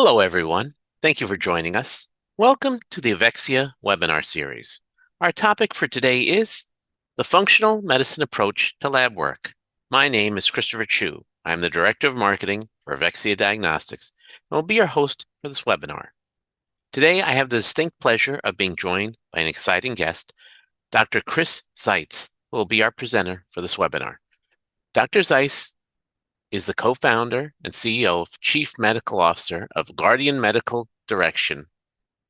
Hello, everyone. Thank you for joining us. Welcome to the Avexia webinar series. Our topic for today is the functional medicine approach to lab work. My name is Christopher Chu. I'm the Director of Marketing for Avexia Diagnostics and will be your host for this webinar. Today, I have the distinct pleasure of being joined by an exciting guest, Dr. Chris Seitz, who will be our presenter for this webinar. Dr. Seitz is the co-founder and CEO, Chief Medical Officer of Guardian Medical Direction.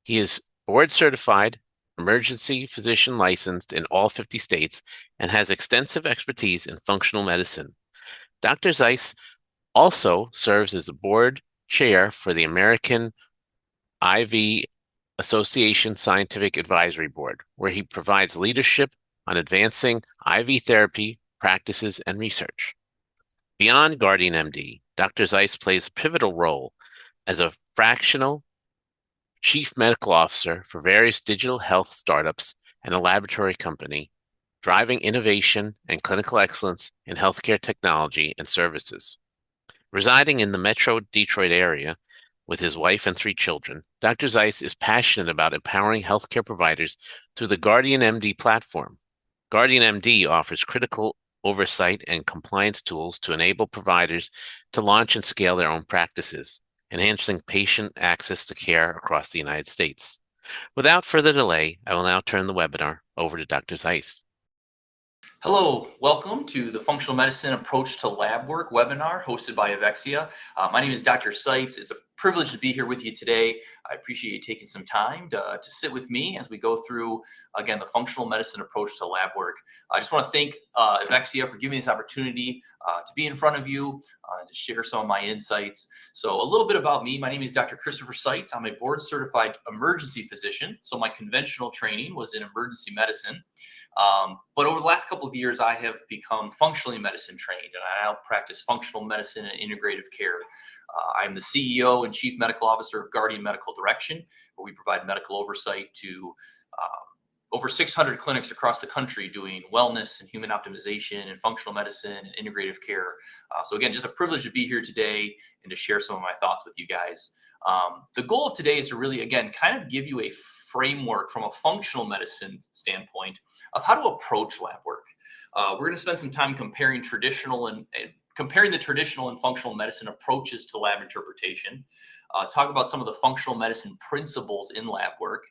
He is board certified, emergency physician licensed in all 50 states, and has extensive expertise in functional medicine. Dr. Seitz also serves as the board chair for the American IV Association Scientific Advisory Board, where he provides leadership on advancing IV therapy practices and research. Beyond GuardianMD, Dr. Seitz plays a pivotal role as a fractional chief medical officer for various digital health startups and a laboratory company, driving innovation and clinical excellence in healthcare technology and services. Residing in the Metro Detroit area with his wife and 3 children, Dr. Seitz is passionate about empowering healthcare providers through the GuardianMD platform. GuardianMD offers critical oversight and compliance tools to enable providers to launch and scale their own practices, enhancing patient access to care across the United States. Without further delay, I will now turn the webinar over to Dr. Seitz. Hello, welcome to the Functional Medicine Approach to Lab Work webinar hosted by Avexia. My name is Dr. Seitz. It's a privilege to be here with you today. I appreciate you taking some time to sit with me as we go through, again, the functional medicine approach to lab work. I just want to thank Avexia for giving me this opportunity to be in front of you, to share some of my insights. So a little bit about me. My name is Dr. Christopher Seitz. I'm a board certified emergency physician. So my conventional training was in emergency medicine. But over the last couple of years, I have become functionally medicine trained, and I now practice functional medicine and integrative care. I'm the CEO and Chief Medical Officer of Guardian Medical Direction, where we provide medical oversight to over 600 clinics across the country doing wellness and human optimization and functional medicine and integrative care. So again, just a privilege to be here today and to share some of my thoughts with you guys. The goal of today is to really, again, kind of give you a framework from a functional medicine standpoint of how to approach lab work. We're going to spend some time comparing the traditional and functional medicine approaches to lab interpretation, talk about some of the functional medicine principles in lab work,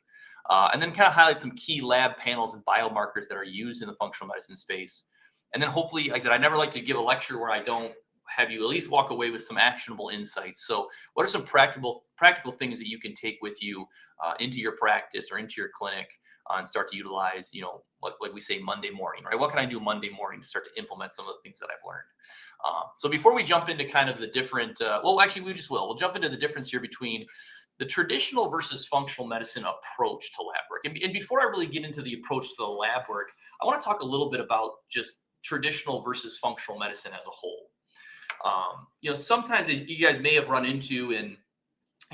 and then kind of highlight some key lab panels and biomarkers that are used in the functional medicine space. And then hopefully, like I said, I never like to give a lecture where I don't have you at least walk away with some actionable insights. So what are some practical things that you can take with you into your practice or into your clinic and start to utilize, like we say, Monday morning, right? What can I do Monday morning to start to implement some of the things that I've learned? So before we jump into kind of the different, we'll jump into the difference here between the traditional versus functional medicine approach to lab work. And before I really get into the approach to the lab work, I want to talk a little bit about just traditional versus functional medicine as a whole. Sometimes you guys may have run into in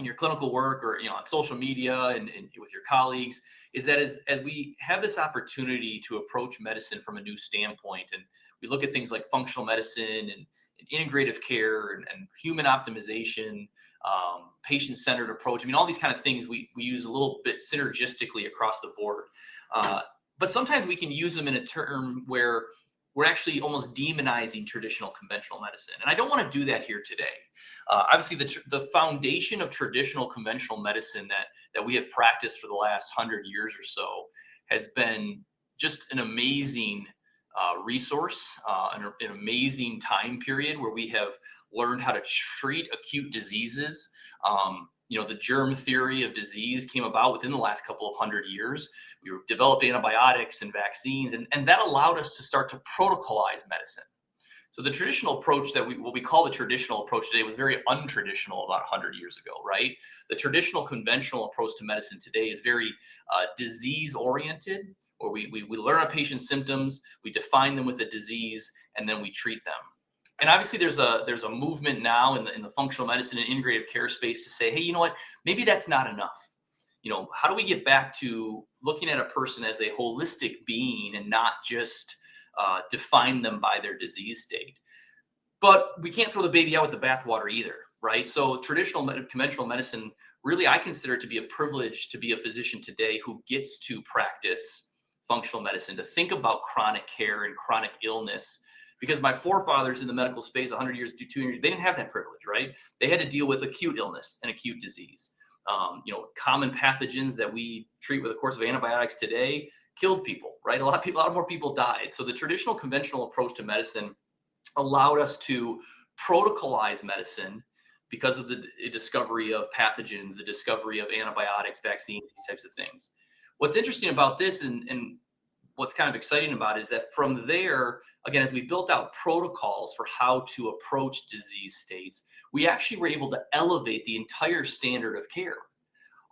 your clinical work or on social media and with your colleagues, is that as we have this opportunity to approach medicine from a new standpoint, and we look at things like functional medicine and integrative care and human optimization, patient-centered approach. I mean, all these kind of things we use a little bit synergistically across the board. But sometimes we can use them in a term where we're actually almost demonizing traditional conventional medicine. And I don't want to do that here today. Obviously, the foundation of traditional conventional medicine that we have practiced for the last 100 years or so has been just an amazing resource, an amazing time period where we have learned how to treat acute diseases. The germ theory of disease came about within the last couple of 100 years. We developed antibiotics and vaccines, and that allowed us to start to protocolize medicine. So the traditional approach what we call the traditional approach today was very untraditional about 100 years ago, right? The traditional conventional approach to medicine today is very disease-oriented, where we learn a patient's symptoms, we define them with a disease, and then we treat them. And obviously there's a movement now in the functional medicine and integrative care space to say, hey, you know what, maybe that's not enough. How do we get back to looking at a person as a holistic being and not just define them by their disease state? But we can't throw the baby out with the bathwater either. right? So conventional medicine, really, I consider it to be a privilege to be a physician today who gets to practice functional medicine, to think about chronic care and chronic illness. Because my forefathers in the medical space 100 years to 200 years, they didn't have that privilege, right? They had to deal with acute illness and acute disease. Common pathogens that we treat with a course of antibiotics today killed people, right? A lot more people died. So the traditional conventional approach to medicine allowed us to protocolize medicine because of the discovery of pathogens, the discovery of antibiotics, vaccines, these types of things. What's interesting about this and what's kind of exciting about it is that from there, again, as we built out protocols for how to approach disease states, we actually were able to elevate the entire standard of care.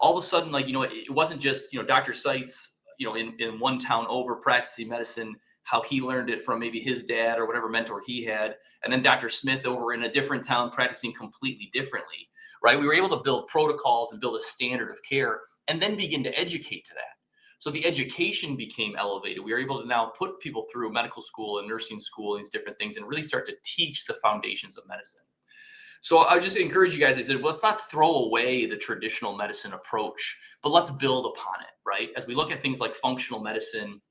All of a sudden, it wasn't just, Dr. Seitz, in one town over practicing medicine, how he learned it from maybe his dad or whatever mentor he had, and then Dr. Smith over in a different town practicing completely differently, right? We were able to build protocols and build a standard of care and then begin to educate to that. So the education became elevated. We were able to now put people through medical school and nursing school and these different things and really start to teach the foundations of medicine. So I just encourage you guys, I said, let's not throw away the traditional medicine approach, but let's build upon it, right? As we look at things like functional medicine,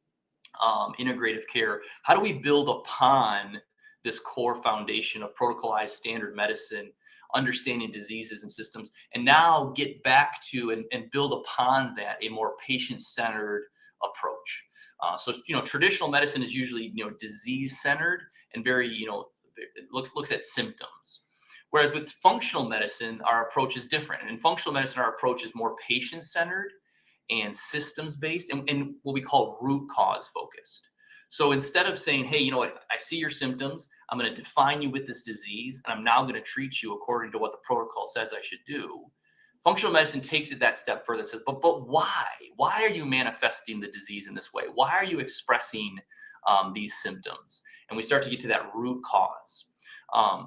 integrative care, how do we build upon this core foundation of protocolized standard medicine, understanding diseases and systems, and now get back to and build upon that a more patient-centered approach. Traditional medicine is usually, disease-centered and very, it looks at symptoms. Whereas with functional medicine, our approach is different. And in functional medicine, our approach is more patient-centered and systems-based and what we call root cause focused. So instead of saying, hey, you know what, I see your symptoms, I'm going to define you with this disease, and I'm now going to treat you according to what the protocol says I should do. Functional medicine takes it that step further and says, but why? Why are you manifesting the disease in this way? Why are you expressing these symptoms? And we start to get to that root cause.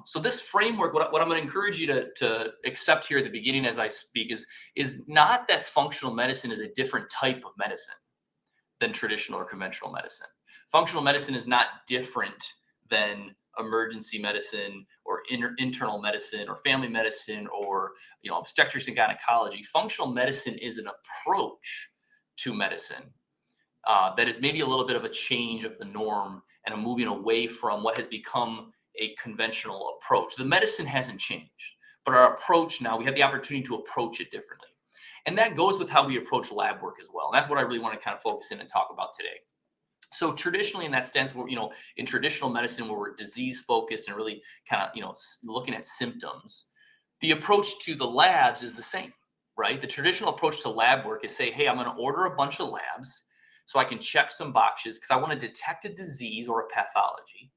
So this framework, what I'm going to encourage you to accept here at the beginning as I speak is not that functional medicine is a different type of medicine than traditional or conventional medicine. Functional medicine is not different than emergency medicine or internal medicine or family medicine or obstetrics and gynecology. Functional medicine is an approach to medicine that is maybe a little bit of a change of the norm and a moving away from what has become a conventional approach. The medicine hasn't changed, but our approach now, we have the opportunity to approach it differently. And that goes with how we approach lab work as well. And that's what I really want to kind of focus in and talk about today. So traditionally, in that sense, we're, in traditional medicine where we're disease focused and really kind of, looking at symptoms, the approach to the labs is the same, right? The traditional approach to lab work is say, hey, I'm going to order a bunch of labs so I can check some boxes because I want to detect a disease or a pathology.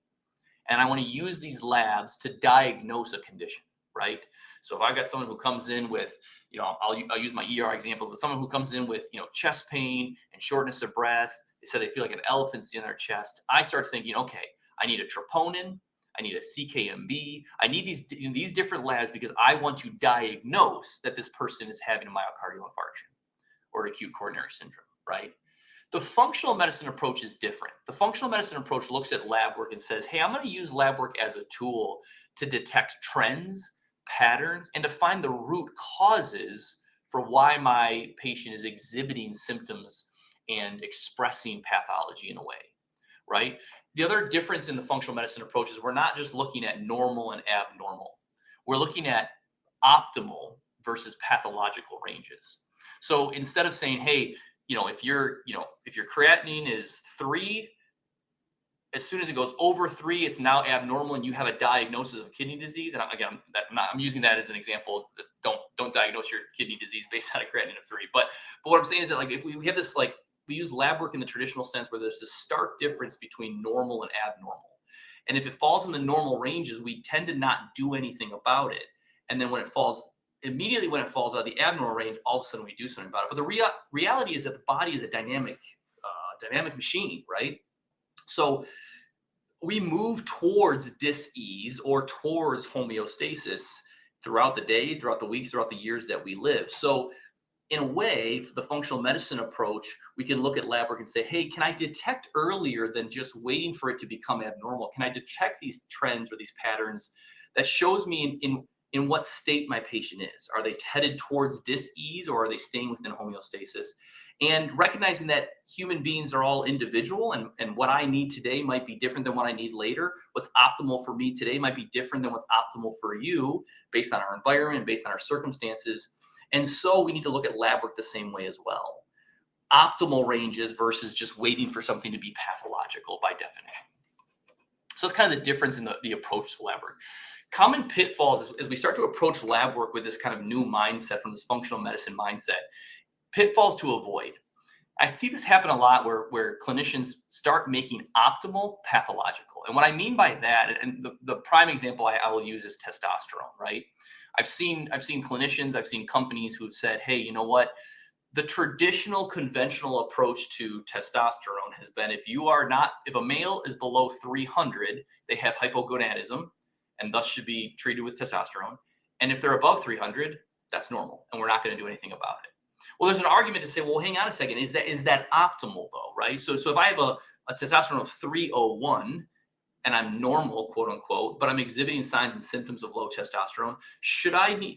And I want to use these labs to diagnose a condition, right? So if I've got someone who comes in with, I'll use my ER examples, but someone who comes in with, chest pain and shortness of breath, they said they feel like an elephant's in their chest. I start thinking, okay, I need a troponin, I need a CKMB, I need these different labs because I want to diagnose that this person is having a myocardial infarction or acute coronary syndrome, right? The functional medicine approach is different. The functional medicine approach looks at lab work and says, hey, I'm going to use lab work as a tool to detect trends, patterns, and to find the root causes for why my patient is exhibiting symptoms and expressing pathology in a way, right? The other difference in the functional medicine approach is we're not just looking at normal and abnormal. We're looking at optimal versus pathological ranges. So instead of saying, hey, if your creatinine is 3, as soon as it goes over 3, it's now abnormal, and you have a diagnosis of kidney disease. And again, I'm using that as an example. Don't diagnose your kidney disease based on a creatinine of 3. But what I'm saying is that if we have this we use lab work in the traditional sense where there's this stark difference between normal and abnormal. And if it falls in the normal ranges, we tend to not do anything about it. And then when it falls out of the abnormal range, all of a sudden we do something about it. But the reality is that the body is a dynamic machine, right? So we move towards dis-ease or towards homeostasis throughout the day, throughout the week, throughout the years that we live. So in a way, the functional medicine approach, we can look at lab work and say, hey, can I detect earlier than just waiting for it to become abnormal? Can I detect these trends or these patterns that shows me in what state my patient is. Are they headed towards dis-ease, or are they staying within homeostasis? And recognizing that human beings are all individual, and what I need today might be different than what I need later. What's optimal for me today might be different than what's optimal for you based on our environment, based on our circumstances. And so we need to look at lab work the same way as well. Optimal ranges versus just waiting for something to be pathological by definition. So it's kind of the difference in the approach to lab work. Common pitfalls as we start to approach lab work with this kind of new mindset from this functional medicine mindset, pitfalls to avoid. I see this happen a lot where clinicians start making optimal pathological. And what I mean by that, and the prime example I will use is testosterone, right? I've seen clinicians, I've seen companies who have said, hey, you know what? The traditional conventional approach to testosterone has been if a male is below 300, they have hypogonadism and thus should be treated with testosterone. And if they're above 300, that's normal and we're not going to do anything about it. Well, there's an argument to say, well, hang on a second, is that optimal though, right? So if I have a testosterone of 301 and I'm normal, quote unquote, but I'm exhibiting signs and symptoms of low testosterone,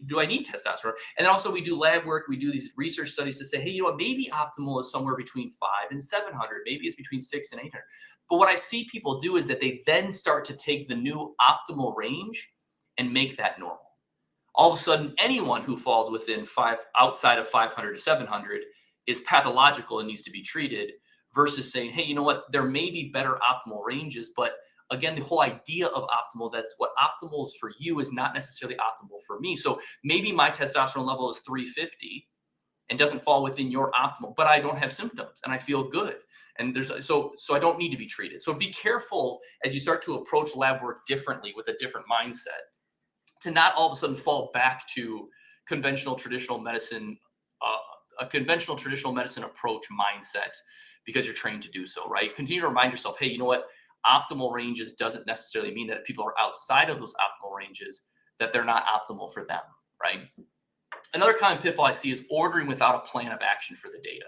do I need testosterone? And then also we do lab work, we do these research studies to say, hey, you know what, maybe optimal is somewhere between 5 and 700, maybe it's between 6 and 800. But what I see people do is that they then start to take the new optimal range and make that normal. All of a sudden, anyone who falls within outside of 500 to 700 is pathological and needs to be treated, versus saying, hey, you know what, there may be better optimal ranges, but again, the whole idea of optimal, that's what optimal is for you is not necessarily optimal for me. So maybe my testosterone level is 350 and doesn't fall within your optimal, but I don't have symptoms and I feel good. And so I don't need to be treated. So be careful as you start to approach lab work differently with a different mindset, to not all of a sudden fall back to conventional traditional medicine, a conventional traditional medicine approach mindset because you're trained to do so, right? Continue to remind yourself, hey, you know what? Optimal ranges doesn't necessarily mean that if people are outside of those optimal ranges, that they're not optimal for them, right? Another common pitfall I see is ordering without a plan of action for the data.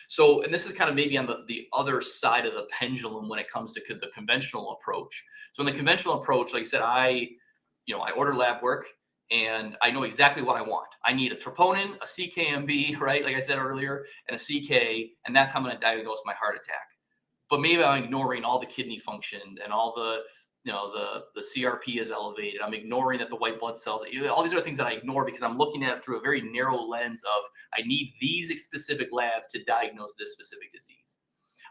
So, and this is kind of maybe on the other side of the pendulum when it comes to the conventional approach. So in the conventional approach, like I said, I order lab work and I know exactly what I want. I need a troponin, a CKMB, right? Like I said earlier, and a CK, and that's how I'm going to diagnose my heart attack. But maybe I'm ignoring all the kidney function and all the CRP is elevated. I'm ignoring that the white blood cells, all these are things that I ignore because I'm looking at it through a very narrow lens of I need these specific labs to diagnose this specific disease.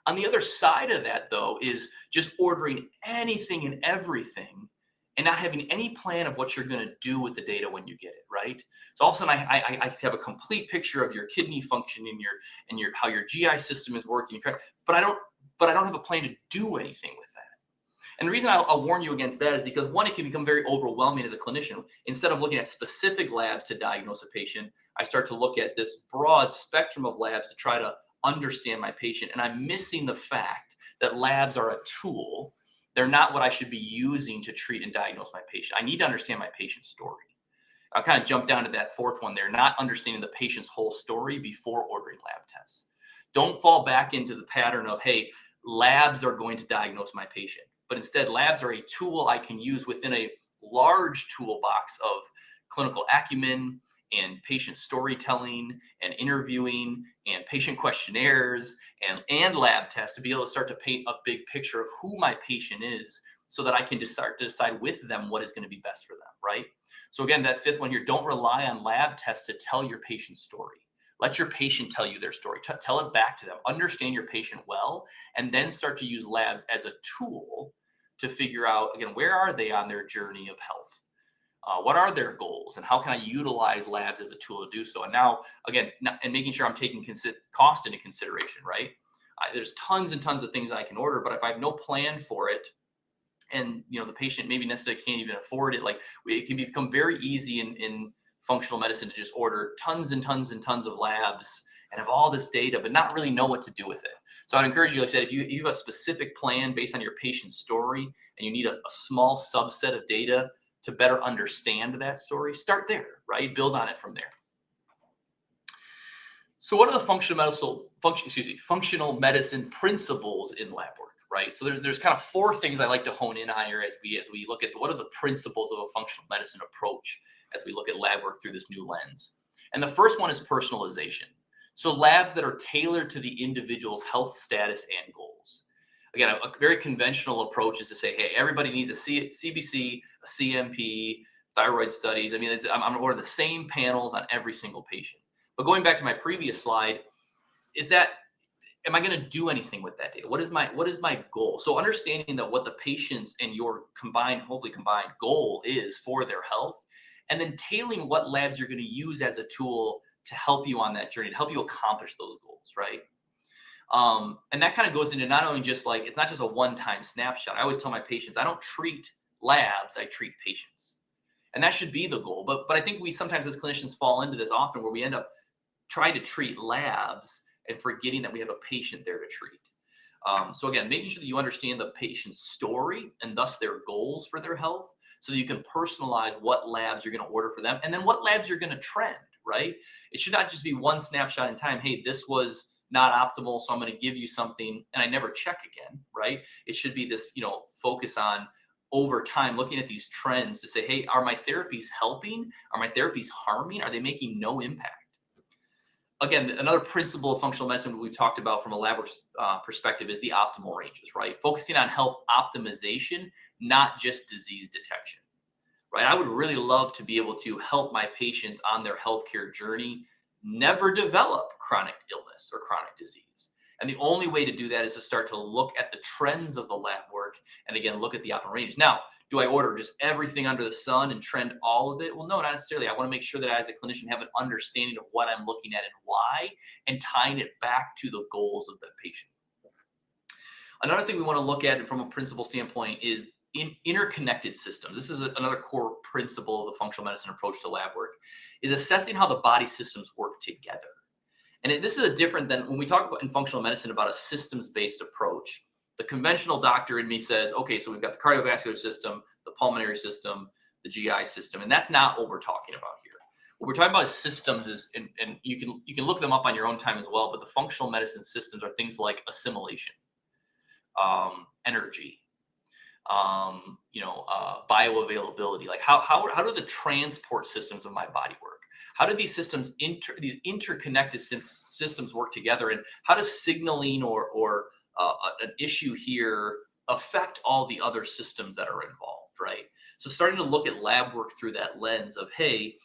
On the other side of that, though, is just ordering anything and everything and not having any plan of what you're going to do with the data when you get it, right? So all of a sudden I have a complete picture of your kidney function and your how your GI system is working, but I don't have a plan to do anything with that. And the reason I'll warn you against that is because, one, it can become very overwhelming as a clinician. Instead of looking at specific labs to diagnose a patient, I start to look at this broad spectrum of labs to try to understand my patient. And I'm missing the fact that labs are a tool. They're not what I should be using to treat and diagnose my patient. I need to understand my patient's story. I'll kind of jump down to that fourth one there, not understanding the patient's whole story before ordering lab tests. Don't fall back into the pattern of, hey, labs are going to diagnose my patient. But instead, labs are a tool I can use within a large toolbox of clinical acumen and patient storytelling and interviewing and patient questionnaires and lab tests to be able to start to paint a big picture of who my patient is so that I can just start to decide with them what is going to be best for them, right? So again, that fifth one here, don't rely on lab tests to tell your patient's story. Let your patient tell you their story. Tell it back to them. Understand your patient well, and then start to use labs as a tool to figure out, again, where are they on their journey of health? What are their goals, and how can I utilize labs as a tool to do so? And now, again, and making sure I'm taking cost into consideration, right? There's tons and tons of things I can order, but if I have no plan for it, and the patient maybe necessarily can't even afford it, like it can become very easy in functional medicine to just order tons and tons and tons of labs and have all this data, but not really know what to do with it. So I'd encourage you, like I said, if you have a specific plan based on your patient's story and you need a small subset of data to better understand that story, start there, right? Build on it from there. So what are the functional medicine principles in lab work? right? So there's kind of four things I like to hone in on here as we look at what are the principles of a functional medicine approach as we look at lab work through this new lens. And the first one is personalization. So labs that are tailored to the individual's health status and goals. Again, a very conventional approach is to say, hey, everybody needs a CBC, a CMP, thyroid studies. I mean, I'm going to order the same panels on every single patient. But going back to my previous slide, am I going to do anything with that data? What is my goal? So understanding that what the patient's and your hopefully combined goal is for their health, and then tailoring what labs you're going to use as a tool to help you on that journey, to help you accomplish those goals, right? And that kind of goes into not only just like, it's not just a one-time snapshot. I always tell my patients, I don't treat labs, I treat patients. And that should be the goal. But I think we sometimes as clinicians fall into this often where we end up trying to treat labs and forgetting that we have a patient there to treat. So again, making sure that you understand the patient's story and thus their goals for their health so that you can personalize what labs you're going to order for them and then what labs you're going to trend, right? It should not just be one snapshot in time. Hey, this was not optimal, so I'm going to give you something and I never check again, right? It should be this, focus on over time, looking at these trends to say, hey, are my therapies helping? Are my therapies harming? Are they making no impact? Again, another principle of functional medicine we've talked about from a lab perspective is the optimal ranges, right? Focusing on health optimization, not just disease detection, right? I would really love to be able to help my patients on their healthcare journey never develop chronic illness or chronic disease. And the only way to do that is to start to look at the trends of the lab work and again, look at the optimal range. Now, do I order just everything under the sun and trend all of it? Well, no, not necessarily. I want to make sure that I, as a clinician, have an understanding of what I'm looking at and why, and tying it back to the goals of the patient. Another thing we want to look at from a principle standpoint is in interconnected systems. This is another core principle of the functional medicine approach to lab work, is assessing how the body systems work together. And this is a different than when we talk about in functional medicine about a systems-based approach. The conventional doctor in me says, okay, so we've got the cardiovascular system, the pulmonary system, the GI system, and that's not what we're talking about here. What we're talking about is systems and you can look them up on your own time as well, but the functional medicine systems are things like assimilation, energy, bioavailability. Like how do the transport systems of my body work? How do these systems, these interconnected systems work together? And how does signaling or an issue here affect all the other systems that are involved, right? So starting to look at lab work through that lens of, hey,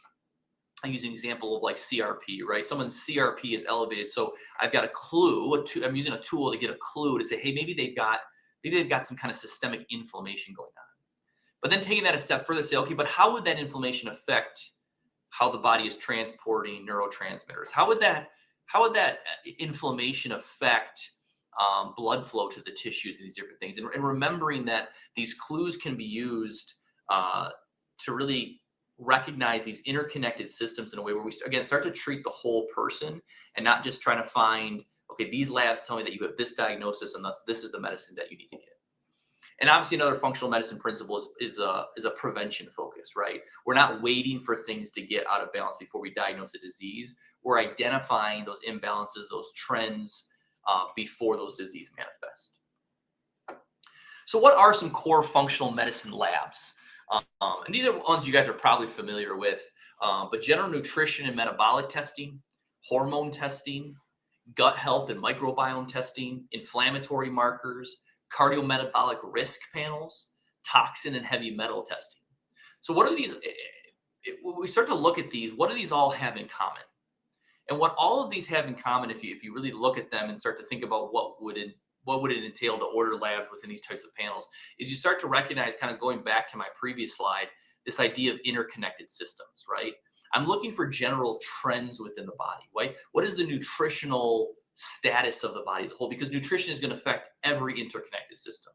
I use an example of like CRP, right? Someone's CRP is elevated. So I've got a clue, I'm using a tool to get a clue to say, hey, maybe they've got some kind of systemic inflammation going on. But then taking that a step further, say, okay, but how would that inflammation affect how the body is transporting neurotransmitters? How would that inflammation affect blood flow to the tissues and these different things? And remembering that these clues can be used to really recognize these interconnected systems in a way where we, again, start to treat the whole person and not just trying to find, okay, these labs tell me that you have this diagnosis and thus this is the medicine that you need to get. And obviously another functional medicine principle is a prevention focus, right? We're not waiting for things to get out of balance before we diagnose a disease. We're identifying those imbalances, those trends before those diseases manifest. So what are some core functional medicine labs? And these are ones you guys are probably familiar with, but general nutrition and metabolic testing, hormone testing, gut health and microbiome testing, inflammatory markers, cardiometabolic risk panels, toxin and heavy metal testing. So what are these? When we start to look at these, what do these all have in common? And what all of these have in common, if you really look at them and start to think about what would it entail to order labs within these types of panels, is you start to recognize, kind of going back to my previous slide, this idea of interconnected systems, right? I'm looking for general trends within the body, right? What is the nutritional status of the body as a whole? Because nutrition is going to affect every interconnected system.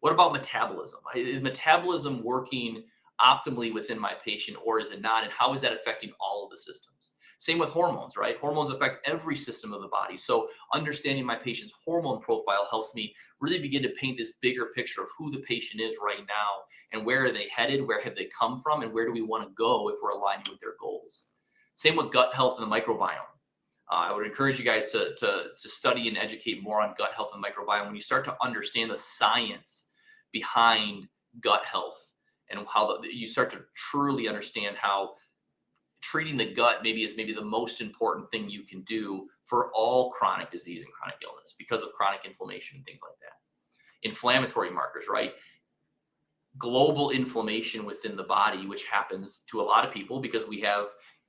What about metabolism? Is metabolism working optimally within my patient, or is it not? And how is that affecting all of the systems? Same with hormones, right? Hormones affect every system of the body. So understanding my patient's hormone profile helps me really begin to paint this bigger picture of who the patient is right now and where are they headed, where have they come from, and where do we want to go if we're aligning with their goals. Same with gut health and the microbiome. I would encourage you guys to study and educate more on gut health and microbiome. When you start to understand the science behind gut health and how you start to truly understand how treating the gut is maybe the most important thing you can do for all chronic disease and chronic illness because of chronic inflammation and things like that. Inflammatory markers, right? Global inflammation within the body, which happens to a lot of people because we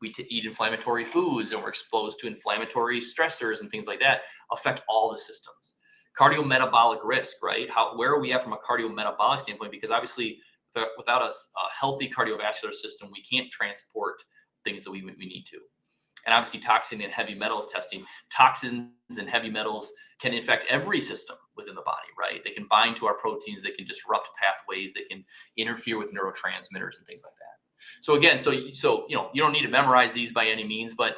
eat inflammatory foods and we're exposed to inflammatory stressors and things like that, affect all the systems. Cardiometabolic risk, right? Where are we at from a cardiometabolic standpoint? Because obviously without a healthy cardiovascular system, we can't transport things that we need to. And obviously toxin and heavy metals testing. Toxins and heavy metals can infect every system within the body, right? They can bind to our proteins, they can disrupt pathways, they can interfere with neurotransmitters and things like that. So again, so you know, you don't need to memorize these by any means, but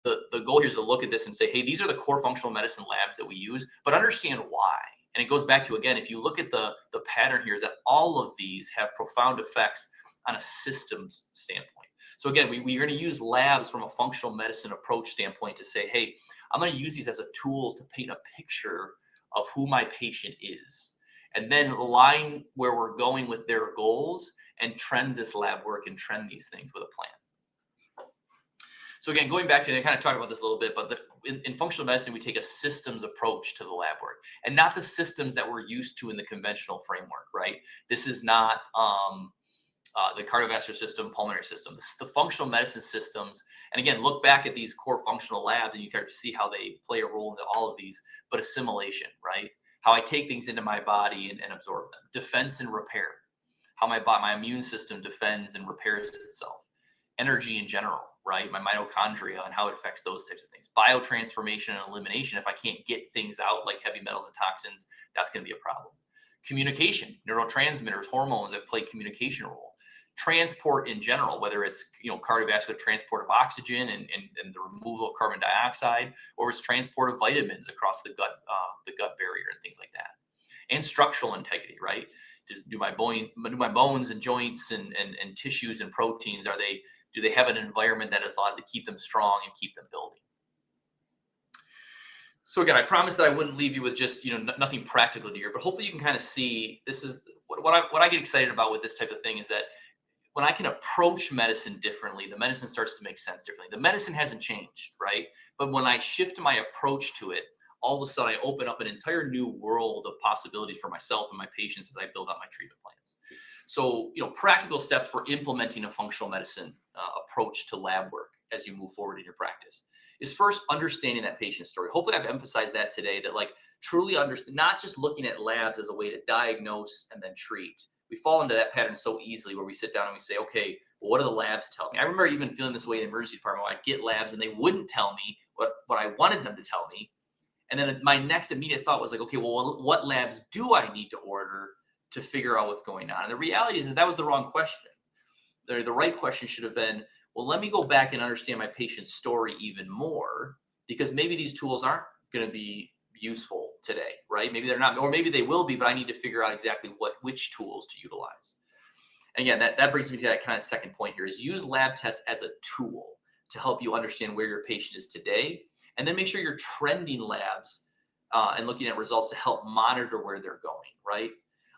the goal here is to look at this and say, hey, these are the core functional medicine labs that we use, but understand why. And it goes back to, again, if you look at the pattern here, is that all of these have profound effects on a systems standpoint. So again, we're going to use labs from a functional medicine approach standpoint to say, hey, I'm going to use these as a tool to paint a picture of who my patient is, and then align where we're going with their goals and trend this lab work and trend these things with a plan. So again, going back to, I kind of talked about this a little bit, but in functional medicine, we take a systems approach to the lab work, and not the systems that we're used to in the conventional framework, right? This is not the cardiovascular system, pulmonary system, the functional medicine systems. And again, look back at these core functional labs and you start to see how they play a role into all of these, but assimilation, right? How I take things into my body and absorb them. Defense and repair, how my immune system defends and repairs itself. Energy in general, right? My mitochondria and how it affects those types of things. Biotransformation and elimination, if I can't get things out like heavy metals and toxins, that's going to be a problem. Communication, neurotransmitters, hormones that play communication role. Transport in general, whether it's cardiovascular transport of oxygen and the removal of carbon dioxide, or it's transport of vitamins across the gut barrier and things like that. And structural integrity, right? Do my bones and joints and tissues and proteins, do they have an environment that is allowed to keep them strong and keep them building? So again, I promised that I wouldn't leave you with just nothing practical here, but hopefully you can kind of see this is what I get excited about with this type of thing is that when I can approach medicine differently, the medicine starts to make sense differently. The medicine hasn't changed, right? But when I shift my approach to it, all of a sudden I open up an entire new world of possibilities for myself and my patients as I build out my treatment plans. So, practical steps for implementing a functional medicine approach to lab work as you move forward in your practice is first understanding that patient story. Hopefully I've emphasized that today, that truly understand, not just looking at labs as a way to diagnose and then treat. We fall into that pattern so easily where we sit down and we say, okay, well, what do the labs tell me? I remember even feeling this way in the emergency department where I'd get labs and they wouldn't tell me what I wanted them to tell me. And then my next immediate thought was okay, well, what labs do I need to order to figure out what's going on? And the reality is that was the wrong question. The right question should have been, well, let me go back and understand my patient's story even more, because maybe these tools aren't going to be useful today, right? Maybe they're not, or maybe they will be, but I need to figure out exactly which tools to utilize. And again, that brings me to that kind of second point here is use lab tests as a tool to help you understand where your patient is today. And then make sure you're trending labs and looking at results to help monitor where they're going, right?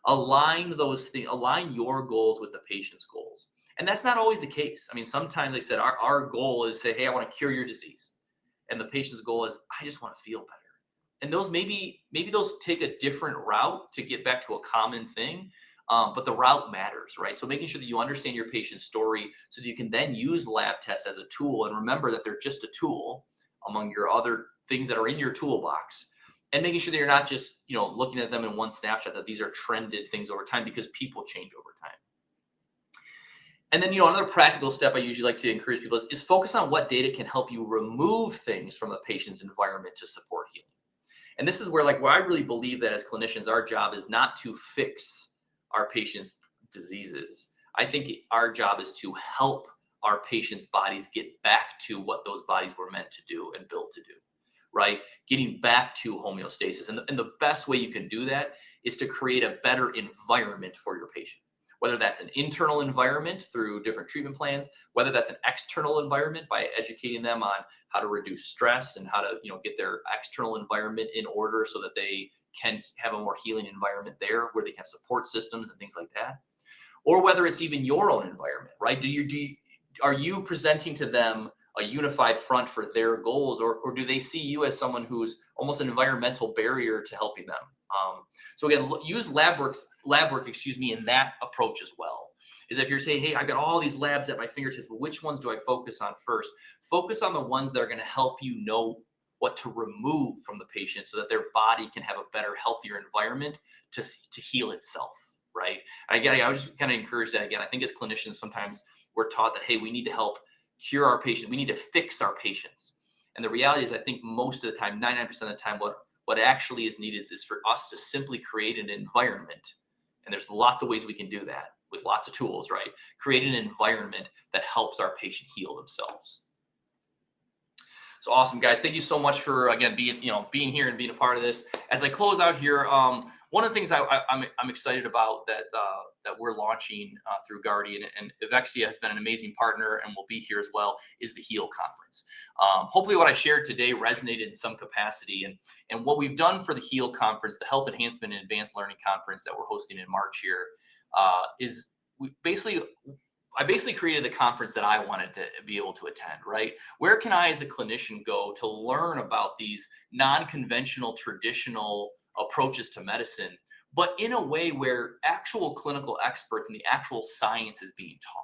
Align those things, align your goals with the patient's goals. And that's not always the case. I mean, sometimes they said our goal is say, hey, I want to cure your disease. And the patient's goal is, I just want to feel better. And those maybe those take a different route to get back to a common thing, but the route matters, right? So making sure that you understand your patient's story so that you can then use lab tests as a tool, and remember that they're just a tool among your other things that are in your toolbox, and making sure that you're not just looking at them in one snapshot, that these are trended things over time because people change over time. And then, another practical step I usually like to encourage people is focus on what data can help you remove things from the patient's environment to support healing. And this is where I really believe that as clinicians, our job is not to fix our patients' diseases. I think our job is to help our patients' bodies get back to what those bodies were meant to do and built to do, right? Getting back to homeostasis. And the best way you can do that is to create a better environment for your patient. whether that's an internal environment through different treatment plans, whether that's an external environment by educating them on how to reduce stress and how to get their external environment in order so that they can have a more healing environment there where they can have support systems and things like that, or whether it's even your own environment, right? Are you presenting to them a unified front for their goals, or do they see you as someone who's almost an environmental barrier to helping them? So again, use lab work, in that approach as well. Is if you're saying, hey, I've got all these labs at my fingertips, but which ones do I focus on first? Focus on the ones that are going to help you know what to remove from the patient so that their body can have a better, healthier environment to heal itself, right? And again, I would just kind of encourage that again. I think as clinicians, sometimes we're taught that, hey, we need to help cure our patients. We need to fix our patients. And the reality is, I think most of the time, 99% of the time, what actually is needed is for us to simply create an environment. And there's lots of ways we can do that with lots of tools, right? Create an environment that helps our patient heal themselves. So awesome, guys. Thank you so much for, again, being here and being a part of this. As I close out here, one of the things I'm excited about that we're launching through Guardian, and Evexia has been an amazing partner and will be here as well, is the HEAL conference. Hopefully what I shared today resonated in some capacity. And what we've done for the HEAL conference, the Health Enhancement and Advanced Learning Conference that we're hosting in March here, is I basically created the conference that I wanted to be able to attend, right? Where can I as a clinician go to learn about these non-conventional, traditional approaches to medicine, but in a way where actual clinical experts and the actual science is being taught?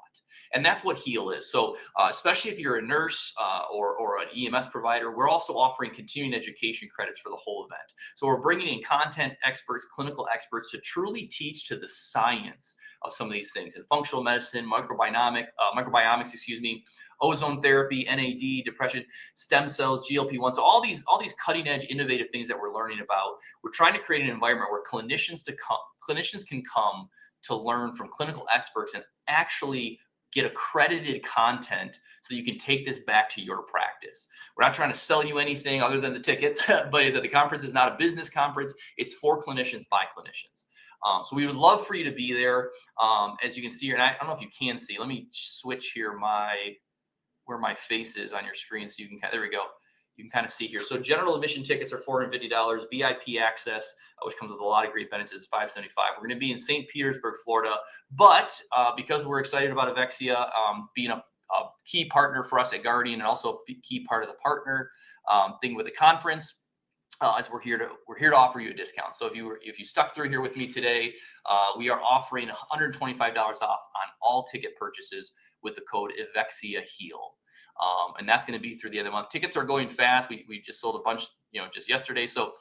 And that's what HEAL is. So especially if you're a nurse or an EMS provider, we're also offering continuing education credits for the whole event. So we're bringing in content experts, clinical experts to truly teach to the science of some of these things in functional medicine, microbiomics, ozone therapy, NAD, depression, stem cells, GLP-1. So all these cutting edge, innovative things that we're learning about. We're trying to create an environment where clinicians can come to learn from clinical experts and actually get accredited content so you can take this back to your practice. We're not trying to sell you anything other than the tickets, but is that the conference is not a business conference. It's for clinicians by clinicians. So we would love for you to be there. As you can see here, and I don't know if you can see, let me switch here where my face is on your screen so you can, there we go. You can kind of see here. So general admission tickets are $450. VIP access, which comes with a lot of great benefits, is $575. We're going to be in St. Petersburg, Florida. But because we're excited about Evexia being a key partner for us at Guardian and also a key part of the partner thing with the conference, as we're here to offer you a discount. So if you stuck through here with me today, we are offering $125 off on all ticket purchases with the code EVEXIAHEAL. And that's going to be through the end of the month. Tickets are going fast. We just sold a bunch, just yesterday. So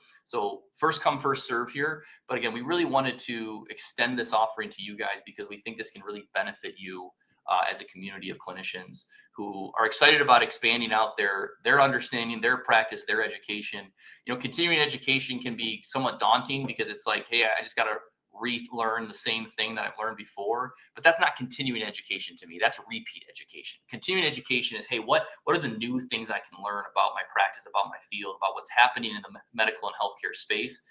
first come, first serve here. But again, we really wanted to extend this offering to you guys because we think this can really benefit you as a community of clinicians who are excited about expanding out their understanding, their practice, their education. Continuing education can be somewhat daunting because it's like, hey, I just got to relearn the same thing that I've learned before, but that's not continuing education to me. That's repeat education. Continuing education is, hey, what are the new things I can learn about my practice, about my field, about what's happening in the medical and healthcare space?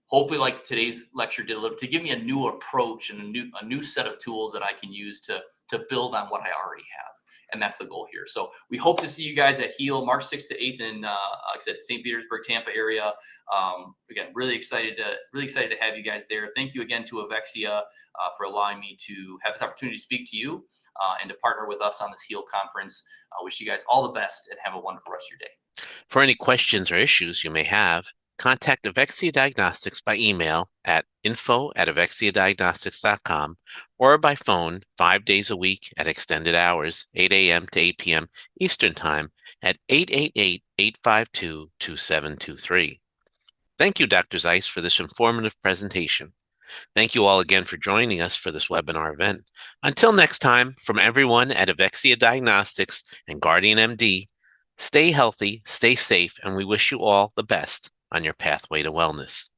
Hopefully, like today's lecture did a little, to give me a new approach and a new set of tools that I can use to build on what I already have. And that's the goal here. So we hope to see you guys at HEAL March 6th to 8th in, like I said, St. Petersburg, Tampa area. Again, really excited to have you guys there. Thank you again to Evexia for allowing me to have this opportunity to speak to you and to partner with us on this HEAL conference. I wish you guys all the best and have a wonderful rest of your day. For any questions or issues you may have, contact Evexia Diagnostics by email at info@evexiadiagnostics.com or by phone 5 days a week at extended hours, 8 a.m. to 8 p.m. Eastern Time at 888-852-2723. Thank you, Dr. Seitz, for this informative presentation. Thank you all again for joining us for this webinar event. Until next time, from everyone at Evexia Diagnostics and GuardianMD, stay healthy, stay safe, and we wish you all the best on your pathway to wellness.